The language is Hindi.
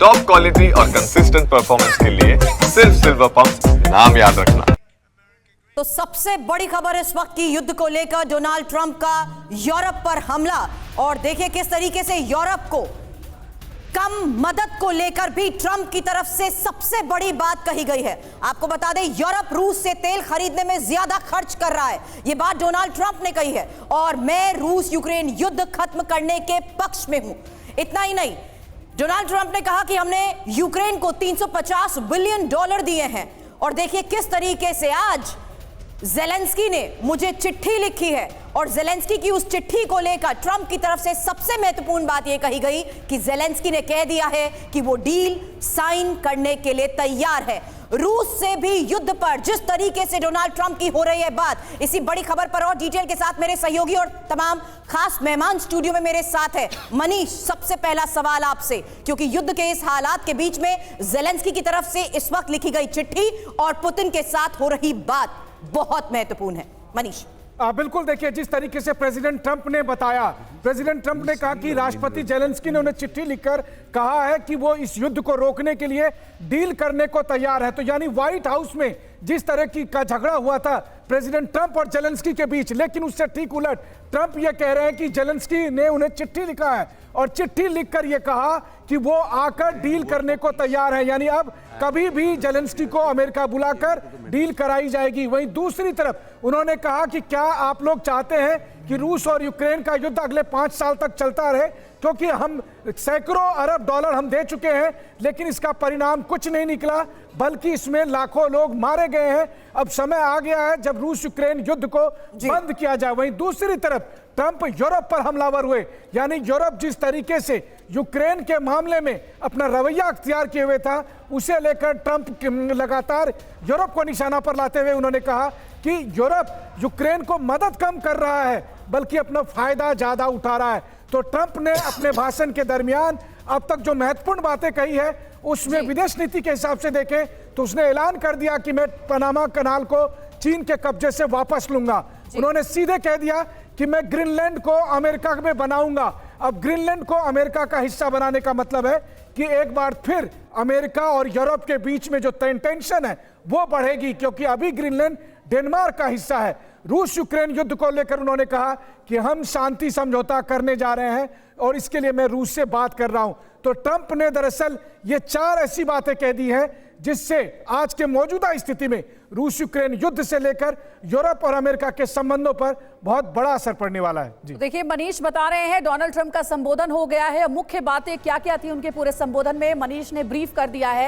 टॉप क्वालिटी और कंसिस्टेंट परफॉर्मेंस के लिए सिर्फ सिल्वर पंप नाम याद रखना। तो सबसे बड़ी खबर इस वक्त की युद्ध को लेकर डोनाल्ड ट्रंप का यूरोप पर हमला, और देखिए किस तरीके से यूरोप को कम मदद को लेकर भी ट्रंप की तरफ से सबसे बड़ी बात कही गई है। आपको बता दें, यूरोप रूस से तेल खरीदने में ज्यादा खर्च कर रहा है, यह बात डोनाल्ड ट्रंप ने कही है, और मैं रूस यूक्रेन युद्ध खत्म करने के पक्ष में हूं। इतना ही नहीं, डोनाल्ड ट्रंप ने कहा कि हमने यूक्रेन को $350 बिलियन दिए हैं। और देखिए किस तरीके से आज ज़ेलेंस्की ने मुझे चिट्ठी लिखी है, और ज़ेलेंस्की की उस चिट्ठी को लेकर ट्रंप की तरफ से सबसे महत्वपूर्ण बात यह कही गई कि ज़ेलेंस्की ने कह दिया है कि वो डील साइन करने के लिए तैयार है। रूस से भी युद्ध पर जिस तरीके से डोनाल्ड ट्रंप की हो रही है बात, इसी बड़ी खबर पर और डिटेल के साथ मेरे सहयोगी और तमाम खास मेहमान स्टूडियो में मेरे साथ है। मनीष, सबसे पहला सवाल आपसे, क्योंकि युद्ध के इस हालात के बीच में ज़ेलेंस्की की तरफ से इस वक्त लिखी गई चिट्ठी और पुतिन के साथ हो रही बात बहुत महत्वपूर्ण है। मनीष। बिल्कुल, देखिए जिस तरीके से प्रेसिडेंट ट्रंप ने बताया, प्रेसिडेंट ट्रंप ने कहा कि राष्ट्रपति ज़ेलेंस्की ने उन्हें चिट्ठी लिखकर कहा है कि वो इस युद्ध को रोकने के लिए डील करने को तैयार है। तो यानी व्हाइट हाउस में जिस तरह की का झगड़ा हुआ था प्रेसिडेंट ट्रंप और ज़ेलेंस्की के बीच, लेकिन उससे ठीक उलट ट्रंप ये कह रहे हैं कि ज़ेलेंस्की ने उन्हें चिट्ठी लिखा है और चिट्ठी लिखकर ये कहा कि वो आकर डील करने को तैयार है। यानी अब कभी भी ज़ेलेंस्की को अमेरिका बुलाकर डील कराई जाएगी। वहीं दूसरी तरफ उन्होंने कहा कि क्या आप लोग चाहते हैं कि रूस और यूक्रेन का युद्ध अगले 5 साल तक चलता रहे, क्योंकि हम सैकड़ों अरब डॉलर हम दे चुके हैं, लेकिन इसका परिणाम कुछ नहीं निकला, बल्कि इसमें लाखों लोग मारे गए हैं। अब समय आ गया है जब रूस यूक्रेन युद्ध को बंद किया जाए। वहीं दूसरी तरफ ट्रंप यूरोप पर हमलावर हुए, यानी यूरोप जिस तरीके से यूक्रेन के मामले में अपना रवैया अख्तियार किए हुए था, उसे लेकर ट्रंप लगातार यूरोप को निशाना पर लाते हुए उन्होंने कहा कि यूरोप यूक्रेन को मदद कम कर रहा है, बल्कि अपना फायदा ज्यादा उठा रहा है। तो ट्रंप ने अपने भाषण के दरमियान अब तक जो महत्वपूर्ण बातें कही है, उसमें विदेश नीति के हिसाब से देखें तो उसने ऐलान कर दिया कि मैं पनामा कनाल को चीन के कब्जे से वापस लूंगा। उन्होंने सीधे कह दिया कि मैं ग्रीनलैंड को अमेरिका में बनाऊंगा। अब ग्रीनलैंड को अमेरिका का हिस्सा बनाने का मतलब है कि एक बार फिर अमेरिका और यूरोप के बीच में जो टेंशन है वो बढ़ेगी, क्योंकि अभी ग्रीनलैंड डेनमार्क का हिस्सा है। रूस यूक्रेन युद्ध को लेकर उन्होंने कहा कि हम शांति समझौता करने जा रहे हैं और इसके लिए मैं रूस से बात कर रहा हूं। तो ट्रंप ने दरअसल ये 4 ऐसी बातें कह दी हैं जिससे आज के मौजूदा स्थिति में रूस यूक्रेन युद्ध से लेकर यूरोप और अमेरिका के संबंधों पर बहुत बड़ा असर पड़ने वाला है। जी देखिए, मनीष बता रहे हैं डोनाल्ड ट्रंप का संबोधन हो गया है। मुख्य बातें क्या क्या थी उनके पूरे संबोधन में, मनीष ने ब्रीफ कर दिया है।